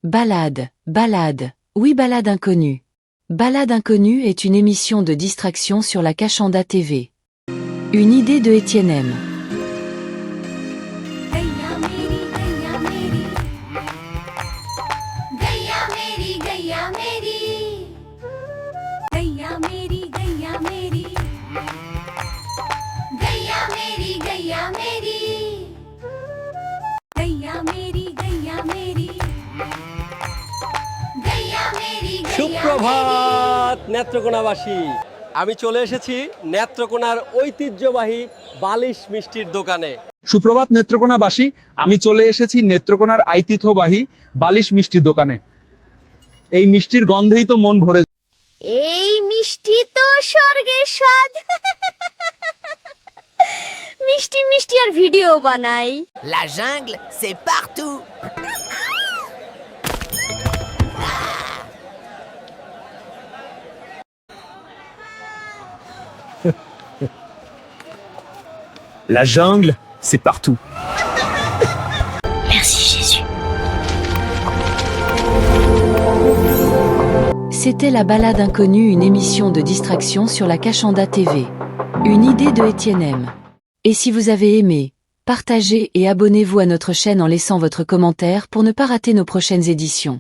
Balade, balade, oui balade inconnue. Balade inconnue est une émission de distraction sur la Kachanda TV. Une idée de Étienne M. সুপ্রভাত নেত্রকোনাবাসী, আমি চলে এসেছি নেত্রকোনার ঐতিহ্যবাহী বালিশ মিষ্টির দোকানে। সুপ্রভাত নেত্রকোনাবাসী, আমি চলে এসেছি নেত্রকোনার ঐতিহ্যবাহী বালিশ মিষ্টির দোকানে। এই মিষ্টির গন্ধেই তো মন ভরে। এই মিষ্টি তো স্বর্গের স্বাদ। মিষ্টি মিষ্টি আর ভিডিও বানাই। La jungle, c'est partout. La jungle, c'est partout. Merci Jésus. C'était La Balade Inconnue, une émission de distraction sur la Kachanda TV. Une idée de Étienne M. Et si vous avez aimé, partagez et abonnez-vous à notre chaîne en laissant votre commentaire pour ne pas rater nos prochaines éditions.